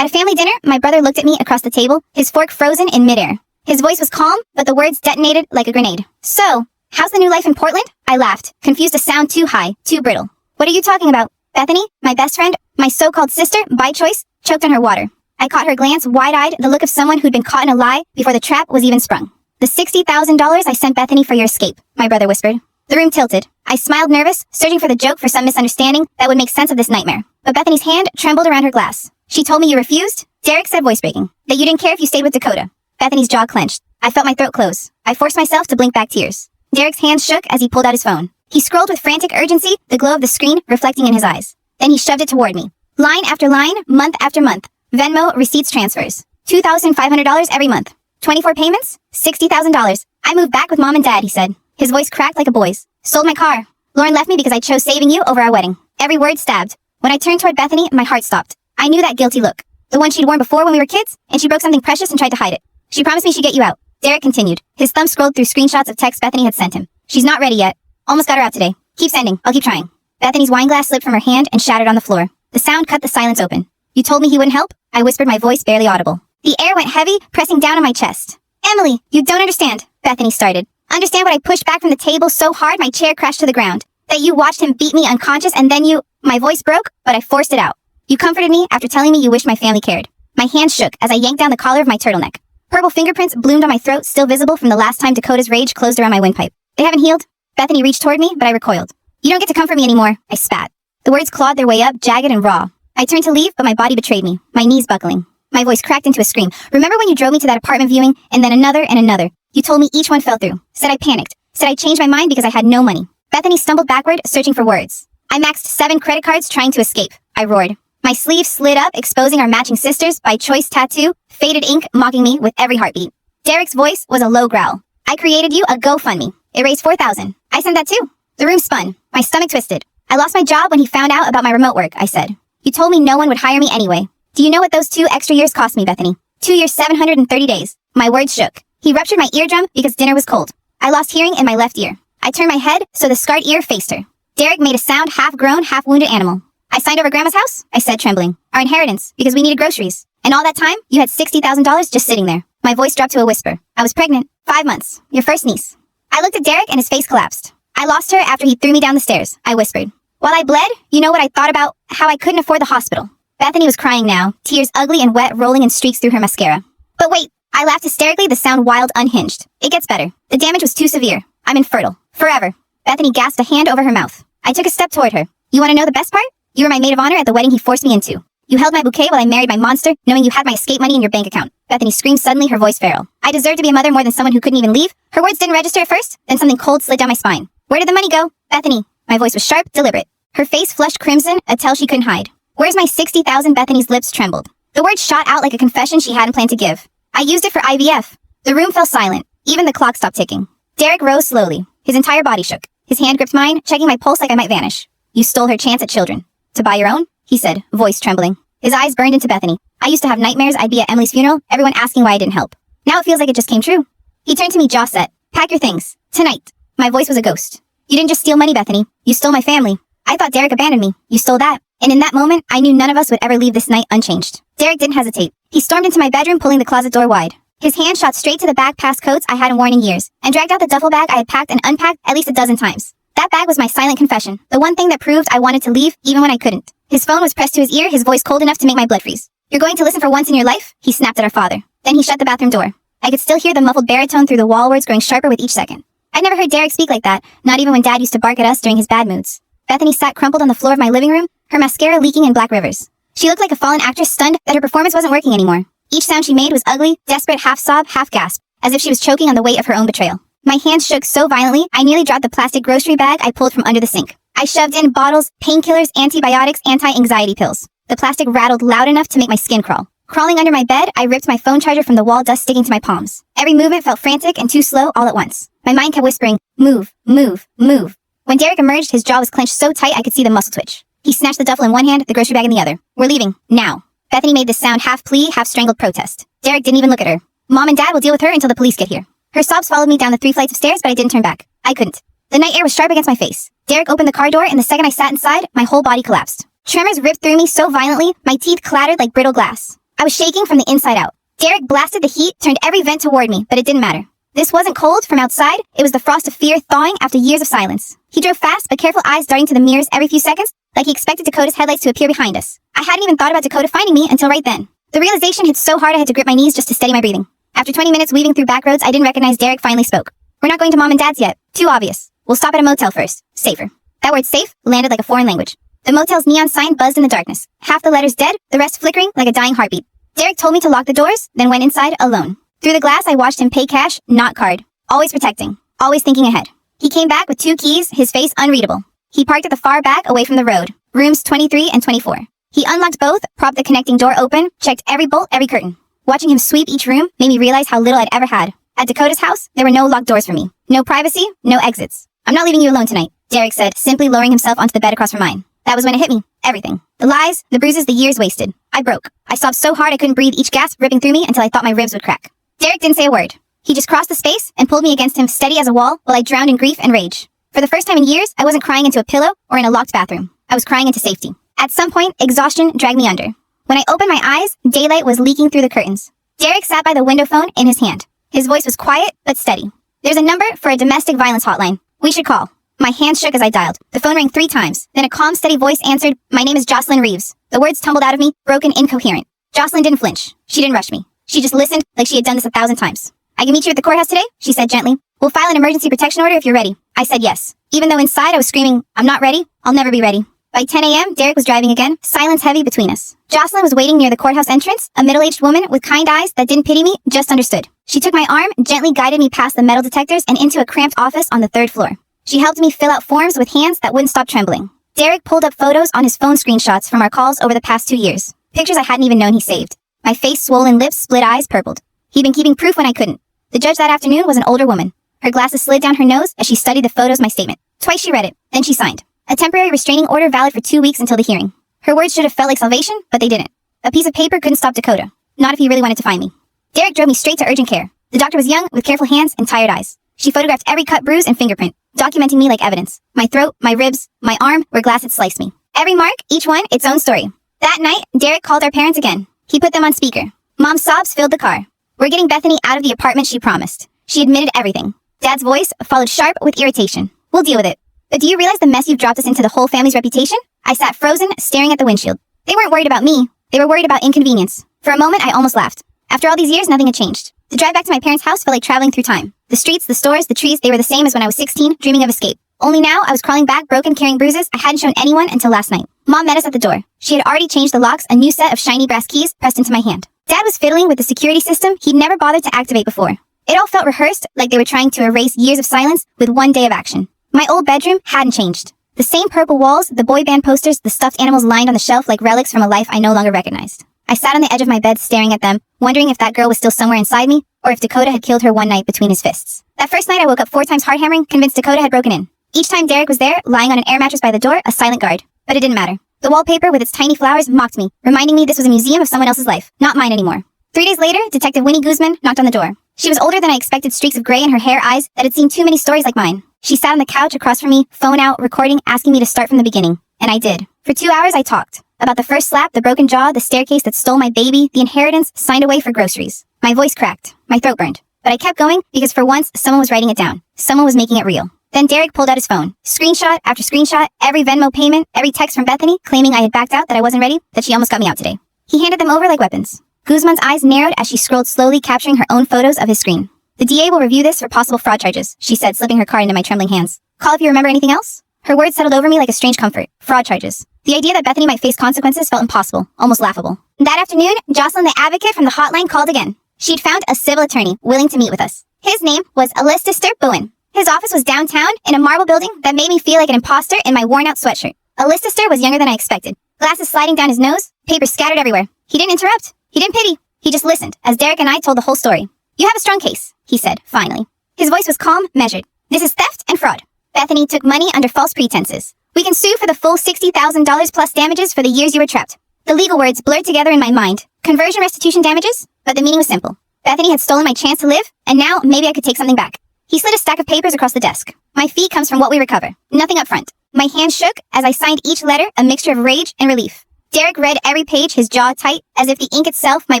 At a family dinner, my brother looked at me across the table, his fork frozen in midair. His voice was calm, but the words detonated like a grenade. So, how's the new life in Portland? I laughed, confused to sound too high, too brittle. What are you talking about? Bethany, my best friend, my so-called sister, by choice, choked on her water. I caught her glance, wide-eyed, the look of someone who'd been caught in a lie before the trap was even sprung. The $60,000 I sent Bethany for your escape, my brother whispered. The room tilted. I smiled nervous, searching for the joke for some misunderstanding that would make sense of this nightmare. But Bethany's hand trembled around her glass. She told me you refused? Derek said, voice breaking. That you didn't care if you stayed with Dakota. Bethany's jaw clenched. I felt my throat close. I forced myself to blink back tears. Derek's hands shook as he pulled out his phone. He scrolled with frantic urgency, the glow of the screen reflecting in his eyes. Then he shoved it toward me. Line after line, month after month. Venmo, receipts, transfers. $2,500 every month. 24 payments? $60,000. I moved back with mom and dad, he said. His voice cracked like a boy's. Sold my car. Lauren left me because I chose saving you over our wedding. Every word stabbed. When I turned toward Bethany, my heart stopped. I knew that guilty look. The one she'd worn before when we were kids, and she broke something precious and tried to hide it. She promised me she'd get you out. Derek continued. His thumb scrolled through screenshots of texts Bethany had sent him. She's not ready yet. Almost got her out today. Keep sending. I'll keep trying. Bethany's wine glass slipped from her hand and shattered on the floor. The sound cut the silence open. You told me he wouldn't help? I whispered, my voice barely audible. The air went heavy, pressing down on my chest. Emily, you don't understand, Bethany started. Understand what I pushed back from the table so hard my chair crashed to the ground. That you watched him beat me unconscious and then you... My voice broke, but I forced it out. You comforted me after telling me you wished my family cared. My hand shook as I yanked down the collar of my turtleneck. Purple fingerprints bloomed on my throat, still visible from the last time Dakota's rage closed around my windpipe. They haven't healed. Bethany reached toward me, but I recoiled. You don't get to comfort me anymore, I spat. The words clawed their way up, jagged and raw. I turned to leave, but my body betrayed me, my knees buckling. My voice cracked into a scream. Remember when you drove me to that apartment viewing, and then another and another? You told me each one fell through. Said I panicked. Said I changed my mind because I had no money. Bethany stumbled backward, searching for words. I maxed 7 credit cards trying to escape. I roared. My sleeve slid up, exposing our matching sisters by choice tattoo, faded ink mocking me with every heartbeat. Derek's voice was a low growl. I created you a GoFundMe. It raised $4,000. I sent that too. The room spun. My stomach twisted. I lost my job when he found out about my remote work, I said. You told me no one would hire me anyway. Do you know what those 2 extra years cost me, Bethany? 2 years, 730 days. My words shook. He ruptured my eardrum because dinner was cold. I lost hearing in my left ear. I turned my head so the scarred ear faced her. Derek made a sound half-grown, half-wounded animal. I signed over Grandma's house, I said, trembling. Our inheritance, because we needed groceries. And all that time, you had $60,000 just sitting there. My voice dropped to a whisper. I was pregnant. 5 months. Your first niece. I looked at Derek and his face collapsed. I lost her after he threw me down the stairs, I whispered. While I bled, you know what I thought about? How I couldn't afford the hospital. Bethany was crying now, tears ugly and wet rolling in streaks through her mascara. But wait, I laughed hysterically, the sound wild, unhinged. It gets better. The damage was too severe. I'm infertile. Forever. Bethany gasped, a hand over her mouth. I took a step toward her. You want to know the best part? You were my maid of honor at the wedding he forced me into. You held my bouquet while I married my monster, knowing you had my escape money in your bank account. Bethany screamed suddenly, her voice feral. I deserved to be a mother more than someone who couldn't even leave. Her words didn't register at first, then something cold slid down my spine. Where did the money go? Bethany. My voice was sharp, deliberate. Her face flushed crimson, a tell she couldn't hide. Where's my $60,000? Bethany's lips trembled. The words shot out like a confession she hadn't planned to give. I used it for IVF. The room fell silent. Even the clock stopped ticking. Derek rose slowly. His entire body shook. His hand gripped mine, checking my pulse like I might vanish. You stole her chance at children. To buy your own? He said, voice trembling. His eyes burned into Bethany. I used to have nightmares I'd be at Emily's funeral, everyone asking why I didn't help. Now it feels like it just came true. He turned to me, jaw set. Pack your things. Tonight. My voice was a ghost. You didn't just steal money, Bethany. You stole my family. I thought Derek abandoned me. You stole that. And in that moment, I knew none of us would ever leave this night unchanged. Derek didn't hesitate. He stormed into my bedroom, pulling the closet door wide. His hand shot straight to the bag past coats I hadn't worn in years, and dragged out the duffel bag I had packed and unpacked at least a dozen times. That bag was my silent confession, the one thing that proved I wanted to leave even when I couldn't. His phone was pressed to his ear, his voice cold enough to make my blood freeze. You're going to listen for once in your life? He snapped at our father. Then he shut the bathroom door. I could still hear the muffled baritone through the wall, words growing sharper with each second. I'd never heard Derek speak like that, not even when Dad used to bark at us during his bad moods. Bethany sat crumpled on the floor of my living room, her mascara leaking in black rivers. She looked like a fallen actress, stunned that her performance wasn't working anymore. Each sound she made was ugly, desperate, half sob, half gasp, as if she was choking on the weight of her own betrayal. My hands shook so violently, I nearly dropped the plastic grocery bag I pulled from under the sink. I shoved in bottles, painkillers, antibiotics, anti-anxiety pills. The plastic rattled loud enough to make my skin crawl. Crawling under my bed, I ripped my phone charger from the wall, dust sticking to my palms. Every movement felt frantic and too slow all at once. My mind kept whispering, move, move, move. When Derek emerged, his jaw was clenched so tight I could see the muscle twitch. He snatched the duffel in one hand, the grocery bag in the other. We're leaving, now. Bethany made this sound half plea, half strangled protest. Derek didn't even look at her. Mom and Dad will deal with her until the police get here. Her sobs followed me down the 3 flights of stairs, but I didn't turn back. I couldn't. The night air was sharp against my face. Derek opened the car door, and the second I sat inside, my whole body collapsed. Tremors ripped through me so violently, my teeth clattered like brittle glass. I was shaking from the inside out. Derek blasted the heat, turned every vent toward me, but it didn't matter. This wasn't cold from outside, it was the frost of fear thawing after years of silence. He drove fast, but careful eyes darting to the mirrors every few seconds, like he expected Dakota's headlights to appear behind us. I hadn't even thought about Dakota finding me until right then. The realization hit so hard I had to grip my knees just to steady my breathing. After 20 minutes weaving through back roads I didn't recognize, Derek finally spoke. We're not going to Mom and Dad's yet. Too obvious. We'll stop at a motel first. Safer. That word safe landed like a foreign language. The motel's neon sign buzzed in the darkness. Half the letters dead, the rest flickering like a dying heartbeat. Derek told me to lock the doors, then went inside alone. Through the glass I watched him pay cash, not card. Always protecting. Always thinking ahead. He came back with 2 keys, his face unreadable. He parked at the far back away from the road. Rooms 23 and 24. He unlocked both, propped the connecting door open, checked every bolt, every curtain. Watching him sweep each room made me realize how little I'd ever had. At Dakota's house, there were no locked doors for me. No privacy, no exits. I'm not leaving you alone tonight, Derek said, simply lowering himself onto the bed across from mine. That was when it hit me. Everything. The lies, the bruises, the years wasted. I broke. I sobbed so hard I couldn't breathe, each gasp ripping through me until I thought my ribs would crack. Derek didn't say a word. He just crossed the space and pulled me against him steady as a wall while I drowned in grief and rage. For the first time in years, I wasn't crying into a pillow or in a locked bathroom. I was crying into safety. At some point, exhaustion dragged me under. When I opened my eyes, daylight was leaking through the curtains. Derek sat by the window phone in his hand. His voice was quiet but steady. There's a number for a domestic violence hotline. We should call. My hands shook as I dialed. The phone rang 3 times. Then a calm, steady voice answered, "My name is Jocelyn Reeves." The words tumbled out of me, broken, incoherent. Jocelyn didn't flinch. She didn't rush me. She just listened like she had done this 1,000 times. "I can meet you at the courthouse today?" she said gently. "We'll file an emergency protection order if you're ready." I said yes. Even though inside I was screaming, "I'm not ready. I'll never be ready." By 10 a.m., Derek was driving again, silence heavy between us. Jocelyn was waiting near the courthouse entrance, a middle-aged woman with kind eyes that didn't pity me, just understood. She took my arm, gently guided me past the metal detectors and into a cramped office on the 3rd floor. She helped me fill out forms with hands that wouldn't stop trembling. Derek pulled up photos on his phone screenshots from our calls over the past 2 years. Pictures I hadn't even known he saved. My face, swollen lips, split eyes, purpled. He'd been keeping proof when I couldn't. The judge that afternoon was an older woman. Her glasses slid down her nose as she studied the photos my statement. Twice she read it, then she signed. A temporary restraining order valid for 2 weeks until the hearing. Her words should have felt like salvation, but they didn't. A piece of paper couldn't stop Dakota. Not if he really wanted to find me. Derek drove me straight to urgent care. The doctor was young, with careful hands and tired eyes. She photographed every cut, bruise, and fingerprint, documenting me like evidence. My throat, my ribs, my arm where glass had sliced me. Every mark, each one, its own story. That night, Derek called our parents again. He put them on speaker. Mom's sobs filled the car. We're getting Bethany out of the apartment she promised. She admitted everything. Dad's voice followed sharp with irritation. We'll deal with it. But do you realize the mess you've dropped us into the whole family's reputation? I sat frozen, staring at the windshield. They weren't worried about me. They were worried about inconvenience. For a moment, I almost laughed. After all these years, nothing had changed. The drive back to my parents' house felt like traveling through time. The streets, the stores, the trees, they were the same as when I was 16, dreaming of escape. Only now, I was crawling back, broken, carrying bruises I hadn't shown anyone until last night. Mom met us at the door. She had already changed the locks, a new set of shiny brass keys pressed into my hand. Dad was fiddling with the security system he'd never bothered to activate before. It all felt rehearsed, like they were trying to erase years of silence with one day of action. My old bedroom hadn't changed. The same purple walls, the boy band posters, the stuffed animals lined on the shelf like relics from a life I no longer recognized. I sat on the edge of my bed staring at them, wondering if that girl was still somewhere inside me, or if Dakota had killed her one night between his fists. That first night I woke up 4 times hard hammering, convinced Dakota had broken in. Each time Derek was there, lying on an air mattress by the door, a silent guard. But it didn't matter. The wallpaper with its tiny flowers mocked me, reminding me this was a museum of someone else's life, not mine anymore. 3 days later, Detective Winnie Guzman knocked on the door. She was older than I expected, streaks of gray in her hair, eyes that had seen too many stories like mine. She sat on the couch across from me, phone out, recording, asking me to start from the beginning. And I did. For 2 hours I talked. About the first slap, the broken jaw, the staircase that stole my baby, the inheritance signed away for groceries. My voice cracked. My throat burned. But I kept going because for once, someone was writing it down. Someone was making it real. Then Derek pulled out his phone. Screenshot after screenshot, every Venmo payment, every text from Bethany claiming I had backed out, that I wasn't ready, that she almost got me out today. He handed them over like weapons. Guzman's eyes narrowed as she scrolled slowly, capturing her own photos of his screen. "The DA will review this for possible fraud charges," she said, slipping her card into my trembling hands. "Call if you remember anything else?" Her words settled over me like a strange comfort. Fraud charges. The idea that Bethany might face consequences felt impossible, almost laughable. That afternoon, Jocelyn, the advocate from the hotline, called again. She'd found a civil attorney willing to meet with us. His name was Alistair Bowen. His office was downtown in a marble building that made me feel like an imposter in my worn-out sweatshirt. Alistair was younger than I expected. Glasses sliding down his nose, papers scattered everywhere. He didn't interrupt. He didn't pity. He just listened as Derek and I told the whole story. "You have a strong case," he said, finally. His voice was calm, measured. "This is theft and fraud. Bethany took money under false pretenses. We can sue for the full $60,000 plus damages for the years you were trapped." The legal words blurred together in my mind. Conversion restitution damages? But the meaning was simple. Bethany had stolen my chance to live, and now maybe I could take something back. He slid a stack of papers across the desk. "My fee comes from what we recover. Nothing up front." My hand shook as I signed each letter, a mixture of rage and relief. Derek read every page, his jaw tight, as if the ink itself might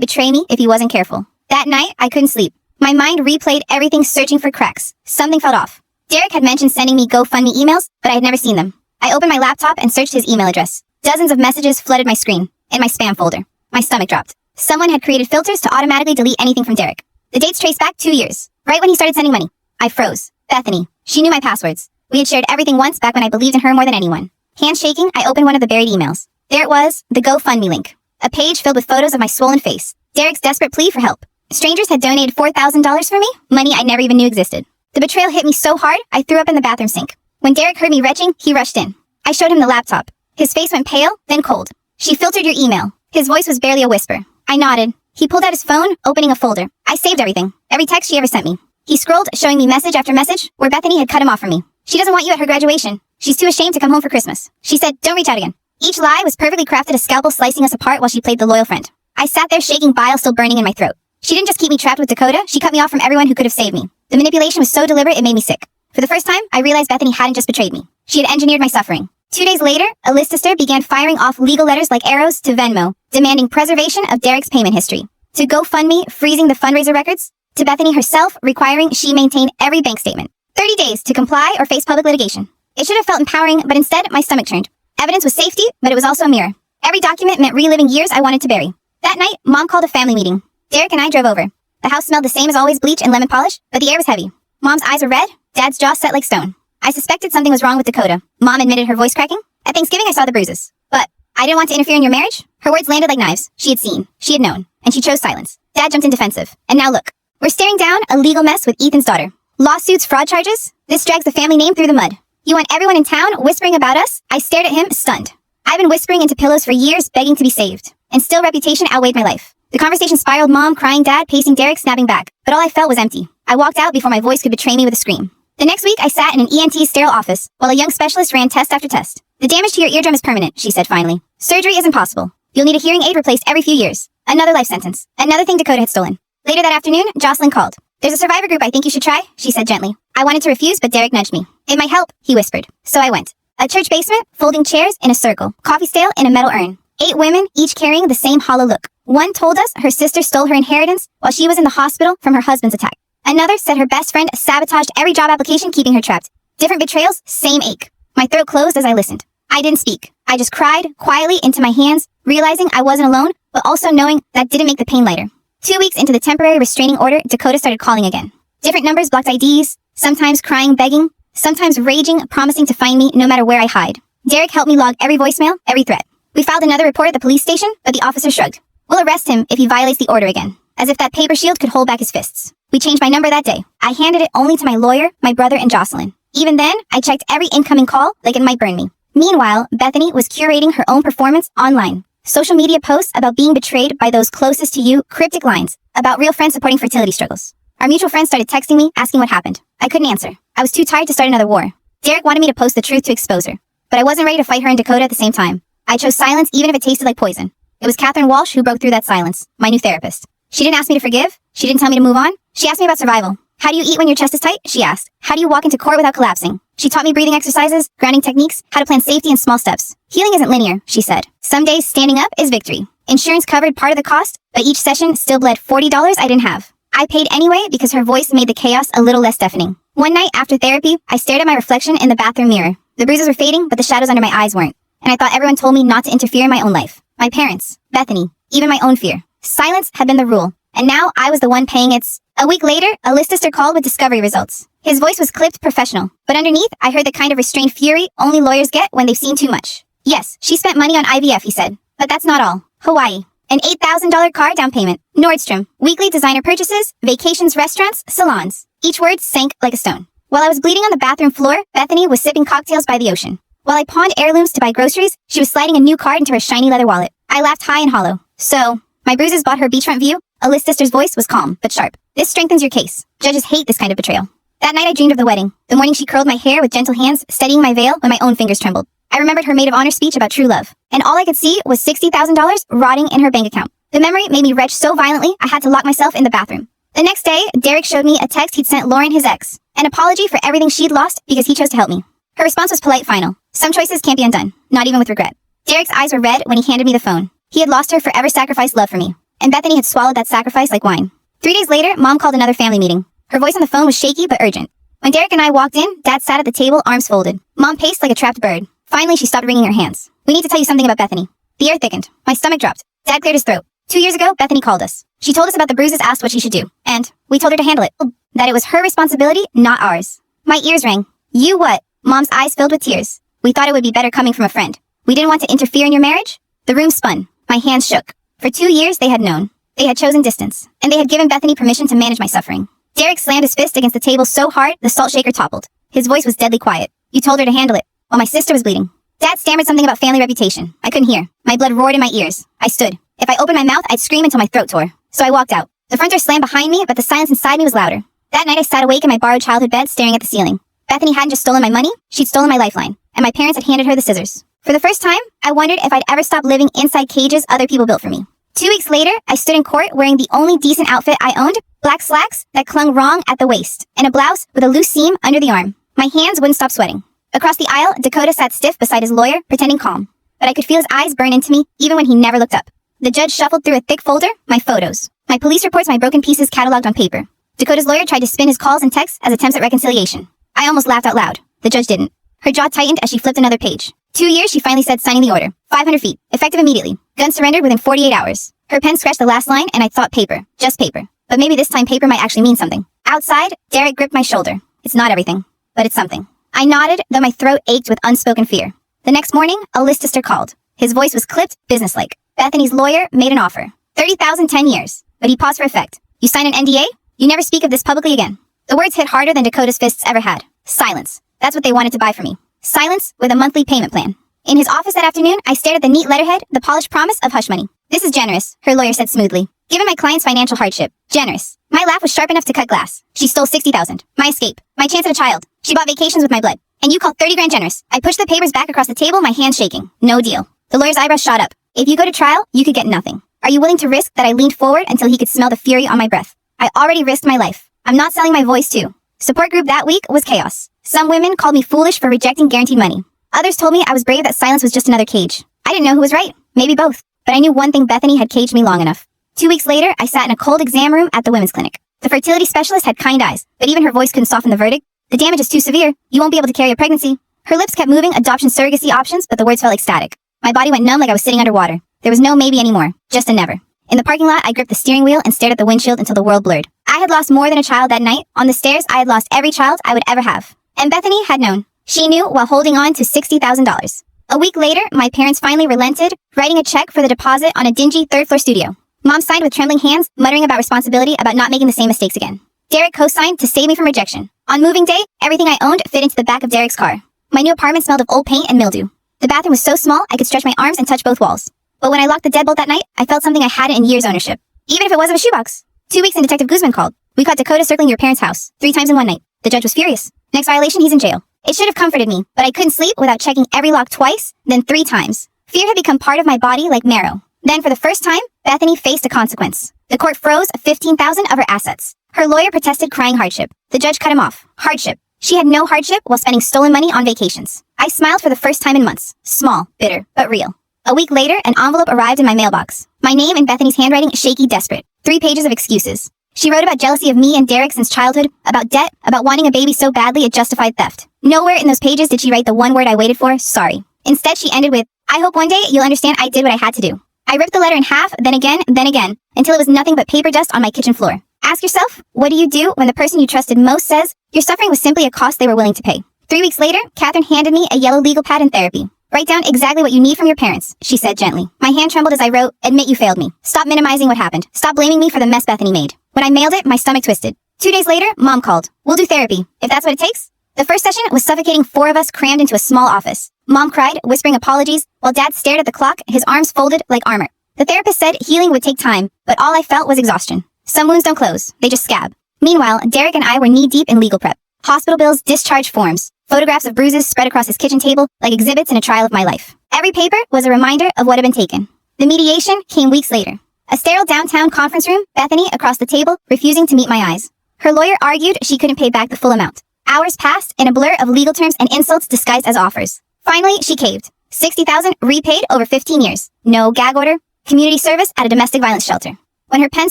betray me if he wasn't careful. That night, I couldn't sleep. My mind replayed everything, searching for cracks. Something felt off. Derek had mentioned sending me GoFundMe emails, but I had never seen them. I opened my laptop and searched his email address. Dozens of messages flooded my screen. In my spam folder. My stomach dropped. Someone had created filters to automatically delete anything from Derek. The dates traced back 2 years, right when he started sending money. I froze. Bethany. She knew my passwords. We had shared everything once back when I believed in her more than anyone. Hands shaking, I opened one of the buried emails. There it was, the GoFundMe link. A page filled with photos of my swollen face. Derek's desperate plea for help. Strangers had donated $4,000 for me, money I never even knew existed. The betrayal hit me so hard, I threw up in the bathroom sink. When Derek heard me retching, he rushed in. I showed him the laptop. His face went pale, then cold. She filtered your email. His voice was barely a whisper. I nodded. He pulled out his phone, opening a folder. I saved everything. Every text she ever sent me. He scrolled, showing me message after message, where Bethany had cut him off from me. She doesn't want you at her graduation. She's too ashamed to come home for Christmas. She said, don't reach out again. Each lie was perfectly crafted, a scalpel slicing us apart while she played the loyal friend. I sat there shaking, bile still burning in my throat. She didn't just keep me trapped with Dakota, she cut me off from everyone who could have saved me. The manipulation was so deliberate it made me sick. For the first time, I realized Bethany hadn't just betrayed me. She had engineered my suffering. 2 days later, a listister began firing off legal letters like arrows to Venmo, demanding preservation of Derek's payment history. To GoFundMe, freezing the fundraiser records. To Bethany herself, requiring she maintain every bank statement. 30 days to comply or face public litigation. It should have felt empowering, but instead, my stomach churned. Evidence was safety, but it was also a mirror. Every document meant reliving years I wanted to bury. That night, Mom called a family meeting. Derek and I drove over. The house smelled the same as always, bleach and lemon polish, but the air was heavy. Mom's eyes were red, Dad's jaw set like stone. I suspected something was wrong with Dakota. Mom admitted, her voice cracking. At Thanksgiving, I saw the bruises. But I didn't want to interfere in your marriage. Her words landed like knives. She had seen. She had known. And she chose silence. Dad jumped in defensive. And now look. We're staring down a legal mess with Ethan's daughter. Lawsuits, fraud charges. This drags the family name through the mud. You want everyone in town whispering about us? I stared at him, stunned. I've been whispering into pillows for years, begging to be saved. And still reputation outweighed my life. The conversation spiraled, Mom crying, Dad pacing, Derek snapping back. But all I felt was empty. I walked out before my voice could betray me with a scream. The next week, I sat in an ENT sterile office, while a young specialist ran test after test. The damage to your eardrum is permanent, she said finally. Surgery isn't possible. You'll need a hearing aid replaced every few years. Another life sentence. Another thing Dakota had stolen. Later that afternoon, Jocelyn called. There's a survivor group I think you should try, she said gently. I wanted to refuse, but Derek nudged me. It might help, he whispered. So I went. A church basement, folding chairs in a circle, coffee stale in a metal urn. 8 women, each carrying the same hollow look. One told us her sister stole her inheritance while she was in the hospital from her husband's attack. Another said her best friend sabotaged every job application, keeping her trapped. Different betrayals, same ache. My throat closed as I listened. I didn't speak. I just cried quietly into my hands, realizing I wasn't alone, but also knowing that didn't make the pain lighter. 2 weeks into the temporary restraining order, Dakota started calling again. Different numbers, blocked IDs, sometimes crying, begging, sometimes raging, promising to find me no matter where I hide. Derek helped me log every voicemail, every threat. We filed another report at the police station, but the officer shrugged. We'll arrest him if he violates the order again. As if that paper shield could hold back his fists. We changed my number that day. I handed it only to my lawyer, my brother, and Jocelyn. Even then, I checked every incoming call like it might burn me. Meanwhile, Bethany was curating her own performance online. Social media posts about being betrayed by those closest to you, cryptic lines about real friends supporting fertility struggles. Our mutual friends started texting me, asking what happened. I couldn't answer. I was too tired to start another war. Derek wanted me to post the truth to expose her. But I wasn't ready to fight her and Dakota at the same time. I chose silence even if it tasted like poison. It was Catherine Walsh who broke through that silence, my new therapist. She didn't ask me to forgive. She didn't tell me to move on. She asked me about survival. How do you eat when your chest is tight? She asked. How do you walk into court without collapsing? She taught me breathing exercises, grounding techniques, how to plan safety in small steps. Healing isn't linear, she said. Some days standing up is victory. Insurance covered part of the cost, but each session still bled $40 I didn't have. I paid anyway because her voice made the chaos a little less deafening. One night after therapy, I stared at my reflection in the bathroom mirror. The bruises were fading, but the shadows under my eyes weren't. And I thought everyone told me not to interfere in my own life. My parents, Bethany, even my own fear. Silence had been the rule. And now I was the one paying its. A week later, a listister called with discovery results. His voice was clipped professional, but underneath, I heard the kind of restrained fury only lawyers get when they've seen too much. Yes, she spent money on IVF, he said. But that's not all. Hawaii. An $8,000 car down payment. Nordstrom. Weekly designer purchases. Vacations, restaurants, salons. Each word sank like a stone. While I was bleeding on the bathroom floor, Bethany was sipping cocktails by the ocean. While I pawned heirlooms to buy groceries, she was sliding a new card into her shiny leather wallet. I laughed high and hollow. So, my bruises bought her beachfront view. A listister's voice was calm, but sharp. This strengthens your case. Judges hate this kind of betrayal. That night I dreamed of the wedding. The morning she curled my hair with gentle hands, steadying my veil when my own fingers trembled. I remembered her maid of honor speech about true love. And all I could see was $60,000 rotting in her bank account. The memory made me retch so violently, I had to lock myself in the bathroom. The next day, Derek showed me a text he'd sent Lauren, his ex. An apology for everything she'd lost because he chose to help me. Her response was polite final. Some choices can't be undone, not even with regret. Derek's eyes were red when he handed me the phone. He had lost her forever sacrificed love for me, and Bethany had swallowed that sacrifice like wine. 3 days later, Mom called another family meeting. Her voice on the phone was shaky but urgent. When Derek and I walked in, Dad sat at the table, arms folded. Mom paced like a trapped bird. Finally, she stopped wringing her hands. "We need to tell you something about Bethany." The air thickened. My stomach dropped. Dad cleared his throat. 2 years ago, Bethany called us. She told us about the bruises, asked what she should do, and we told her to handle it. That it was her responsibility, not ours. My ears rang. "You what?" Mom's eyes filled with tears. "We thought it would be better coming from a friend. We didn't want to interfere in your marriage." The room spun. My hands shook. For 2 years, they had known. They had chosen distance, and they had given Bethany permission to manage my suffering. Derek slammed his fist against the table so hard, the salt shaker toppled. His voice was deadly quiet. "You told her to handle it, while my sister was bleeding." Dad stammered something about family reputation. I couldn't hear. My blood roared in my ears. I stood. If I opened my mouth, I'd scream until my throat tore. So I walked out. The front door slammed behind me, but the silence inside me was louder. That night I sat awake in my borrowed childhood bed, staring at the ceiling. Bethany hadn't just stolen my money, she'd stolen my lifeline, and my parents had handed her the scissors. For the first time, I wondered if I'd ever stop living inside cages other people built for me. 2 weeks later, I stood in court wearing the only decent outfit I owned, black slacks that clung wrong at the waist, and a blouse with a loose seam under the arm. My hands wouldn't stop sweating. Across the aisle, Dakota sat stiff beside his lawyer, pretending calm. But I could feel his eyes burn into me, even when he never looked up. The judge shuffled through a thick folder, my photos. My police reports, my broken pieces cataloged on paper. Dakota's lawyer tried to spin his calls and texts as attempts at reconciliation. I almost laughed out loud. The judge didn't. Her jaw tightened as she flipped another page. 2 years, she finally said, signing the order. 500 feet. Effective immediately. Gun surrendered within 48 hours. Her pen scratched the last line, and I thought paper. Just paper. But maybe this time paper might actually mean something. Outside, Derek gripped my shoulder. It's not everything, but it's something. I nodded, though my throat ached with unspoken fear. The next morning, a lister called. His voice was clipped, businesslike. Bethany's lawyer made an offer. 30,000, 10 years. But he paused for effect. You sign an NDA? You never speak of this publicly again. The words hit harder than Dakota's fists ever had. Silence. That's what they wanted to buy from me. Silence with a monthly payment plan. In his office that afternoon, I stared at the neat letterhead, the polished promise of hush money. This is generous, her lawyer said smoothly. Given my client's financial hardship. Generous. My laugh was sharp enough to cut glass. She stole 60,000. My escape. My chance at a child. She bought vacations with my blood. And you call 30 grand generous. I pushed the papers back across the table, my hands shaking. No deal. The lawyer's eyebrows shot up. If you go to trial, you could get nothing. Are you willing to risk that I leaned forward until he could smell the fury on my breath? I already risked my life. I'm not selling my voice too. Support group that week was chaos. Some women called me foolish for rejecting guaranteed money. Others told me I was brave, that silence was just another cage. I didn't know who was right. Maybe both. But I knew one thing: Bethany had caged me long enough. 2 weeks later, I sat in a cold exam room at the women's clinic. The fertility specialist had kind eyes, but even her voice couldn't soften the verdict. The damage is too severe. You won't be able to carry a pregnancy. Her lips kept moving, adoption surrogacy options, but the words felt like static. My body went numb like I was sitting underwater. There was no maybe anymore, just a never. In the parking lot, I gripped the steering wheel and stared at the windshield until the world blurred. I had lost more than a child that night. On the stairs, I had lost every child I would ever have. And Bethany had known. She knew while holding on to $60,000. A week later, my parents finally relented, writing a check for the deposit on a dingy third-floor studio. Mom signed with trembling hands, muttering about responsibility, about not making the same mistakes again. Derek co-signed to save me from rejection. On moving day, everything I owned fit into the back of Derek's car. My new apartment smelled of old paint and mildew. The bathroom was so small, I could stretch my arms and touch both walls. But when I locked the deadbolt that night, I felt something I hadn't in years' ownership. Even if it was of a shoebox. 2 weeks and Detective Guzman called. We caught Dakota circling your parents' house 3 times in one night. The judge was furious. Next violation, he's in jail. It should have comforted me, but I couldn't sleep without checking every lock twice, then 3 times. Fear had become part of my body like marrow. Then, for the first time, Bethany faced a consequence. The court froze 15,000 of her assets. Her lawyer protested, crying hardship. The judge cut him off. Hardship. She had no hardship while spending stolen money on vacations. I smiled for the first time in months. Small, bitter, but real. A week later, an envelope arrived in my mailbox. My name in Bethany's handwriting, shaky, desperate. 3 pages of excuses. She wrote about jealousy of me and Derek since childhood, about debt, about wanting a baby so badly it justified theft. Nowhere in those pages did she write the one word I waited for: sorry. Instead, she ended with, I hope one day you'll understand I did what I had to do. I ripped the letter in half, then again, until it was nothing but paper dust on my kitchen floor. Ask yourself, what do you do when the person you trusted most says your suffering was simply a cost they were willing to pay? 3 weeks later, Catherine handed me a yellow legal pad in therapy. Write down exactly what you need from your parents, she said gently. My hand trembled as I wrote, admit you failed me. Stop minimizing what happened. Stop blaming me for the mess Bethany made. When I mailed it, my stomach twisted. 2 days later, Mom called. We'll do therapy, if that's what it takes. The first session was suffocating 4 of us crammed into a small office. Mom cried, whispering apologies, while Dad stared at the clock, his arms folded like armor. The therapist said healing would take time, but all I felt was exhaustion. Some wounds don't close, they just scab. Meanwhile, Derek and I were knee-deep in legal prep. Hospital bills, discharge forms, photographs of bruises spread across his kitchen table like exhibits in a trial of my life. Every paper was a reminder of what had been taken. The mediation came weeks later. A sterile downtown conference room, Bethany across the table, refusing to meet my eyes. Her lawyer argued she couldn't pay back the full amount. Hours passed in a blur of legal terms and insults disguised as offers. Finally, she caved. $60,000 repaid over 15 years. No gag order. Community service at a domestic violence shelter. When her pen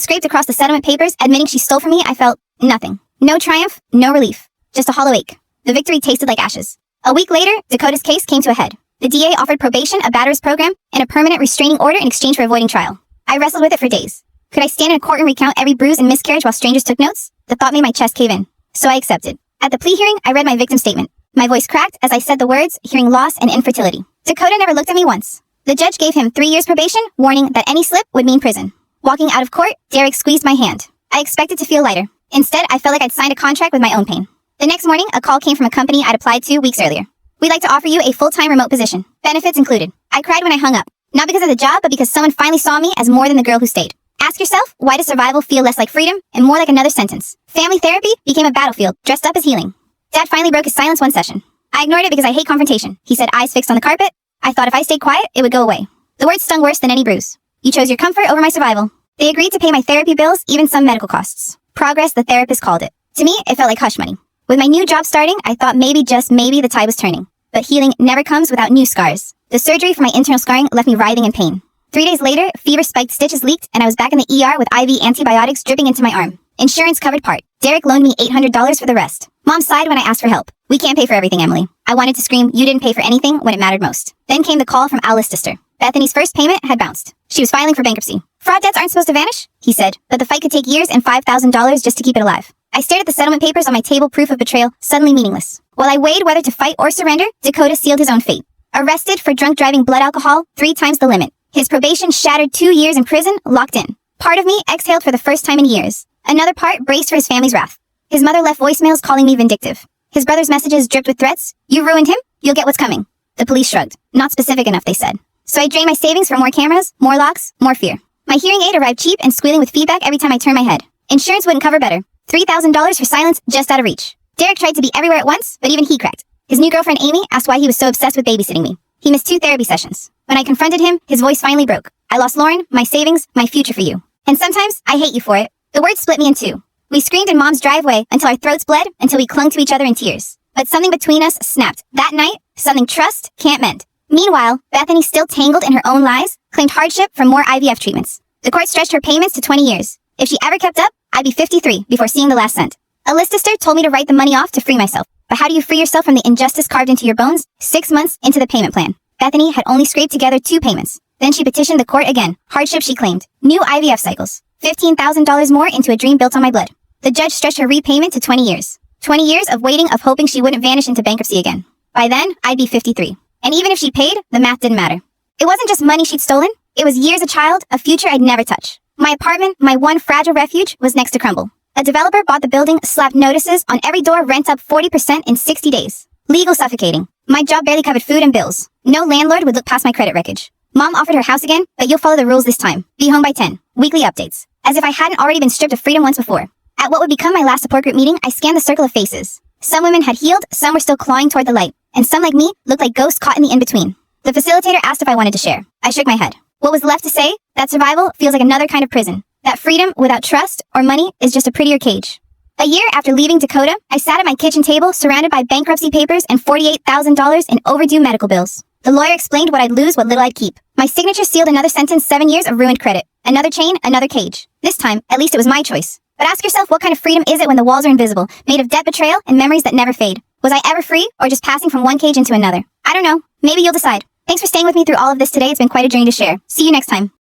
scraped across the settlement papers admitting she stole from me, I felt nothing. No triumph, no relief. Just a hollow ache. The victory tasted like ashes. A week later, Dakota's case came to a head. The DA offered probation, a batter's program, and a permanent restraining order in exchange for avoiding trial. I wrestled with it for days. Could I stand in a court and recount every bruise and miscarriage while strangers took notes? The thought made my chest cave in. So I accepted. At the plea hearing, I read my victim statement. My voice cracked as I said the words, hearing loss and infertility. Dakota never looked at me once. The judge gave him 3 years probation, warning that any slip would mean prison. Walking out of court, Derek squeezed my hand. I expected to feel lighter. Instead, I felt like I'd signed a contract with my own pain. The next morning, a call came from a company I'd applied to weeks earlier. We'd like to offer you a full-time remote position. Benefits included. I cried when I hung up. Not because of the job, but because someone finally saw me as more than the girl who stayed. Ask yourself, why does survival feel less like freedom and more like another sentence? Family therapy became a battlefield, dressed up as healing. Dad finally broke his silence one session. I ignored it because I hate confrontation. He said, eyes fixed on the carpet. I thought if I stayed quiet, it would go away. The words stung worse than any bruise. You chose your comfort over my survival. They agreed to pay my therapy bills, even some medical costs. Progress, the therapist called it. To me, it felt like hush money. With my new job starting, I thought maybe, just maybe, the tide was turning. But healing never comes without new scars. The surgery for my internal scarring left me writhing in pain. 3 days later, fever spiked, stitches leaked, and I was back in the ER with IV antibiotics dripping into my arm. Insurance covered part. Derek loaned me $800 for the rest. Mom sighed when I asked for help. We can't pay for everything, Emily. I wanted to scream, you didn't pay for anything when it mattered most. Then came the call from Alice's sister. Bethany's first payment had bounced. She was filing for bankruptcy. Fraud debts aren't supposed to vanish, he said, but the fight could take years and $5,000 just to keep it alive. I stared at the settlement papers on my table, proof of betrayal, suddenly meaningless. While I weighed whether to fight or surrender, Dakota sealed his own fate. Arrested for drunk driving, blood alcohol, 3 times the limit. His probation shattered, 2 years in prison, locked in. Part of me exhaled for the first time in years. Another part braced for his family's wrath. His mother left voicemails calling me vindictive. His brother's messages dripped with threats. You ruined him, you'll get what's coming. The police shrugged. Not specific enough, they said. So I drained my savings for more cameras, more locks, more fear. My hearing aid arrived cheap and squealing with feedback every time I turned my head. Insurance wouldn't cover better. $3,000 for silence, just out of reach. Derek tried to be everywhere at once, but even he cracked. His new girlfriend Amy asked why he was so obsessed with babysitting me. He missed 2 therapy sessions. When I confronted him, his voice finally broke. I lost Lauren, my savings, my future for you. And sometimes, I hate you for it. The words split me in 2. We screamed in Mom's driveway until our throats bled, until we clung to each other in tears. But something between us snapped. That night, something trust can't mend. Meanwhile, Bethany, still tangled in her own lies, claimed hardship from more IVF treatments. The court stretched her payments to 20 years. If she ever kept up, I'd be 53 before seeing the last cent. A sister told me to write the money off to free myself. But how do you free yourself from the injustice carved into your bones? 6 months into the payment plan. Bethany had only scraped together 2 payments. Then she petitioned the court again. Hardship, she claimed. New IVF cycles. $15,000 more into a dream built on my blood. The judge stretched her repayment to 20 years. 20 years of waiting, of hoping she wouldn't vanish into bankruptcy again. By then, I'd be 53. And even if she paid, the math didn't matter. It wasn't just money she'd stolen. It was years a child, a future I'd never touch. My apartment, my one fragile refuge, was next to crumble. A developer bought the building, slapped notices on every door, rent up 40% in 60 days. Legal suffocating. My job barely covered food and bills. No landlord would look past my credit wreckage. Mom offered her house again, but you'll follow the rules this time. Be home by 10. Weekly updates. As if I hadn't already been stripped of freedom once before. At what would become my last support group meeting, I scanned the circle of faces. Some women had healed, some were still clawing toward the light, and some like me looked like ghosts caught in the in-between. The facilitator asked if I wanted to share. I shook my head. What was left to say? That survival feels like another kind of prison. That freedom without trust or money is just a prettier cage. A year after leaving Dakota, I sat at my kitchen table surrounded by bankruptcy papers and $48,000 in overdue medical bills. The lawyer explained what I'd lose, what little I'd keep. My signature sealed another sentence, 7 years of ruined credit. Another chain, another cage. This time, at least it was my choice. But ask yourself, what kind of freedom is it when the walls are invisible, made of debt, betrayal, and memories that never fade? Was I ever free, or just passing from one cage into another? I don't know. Maybe you'll decide. Thanks for staying with me through all of this today. It's been quite a journey to share. See you next time.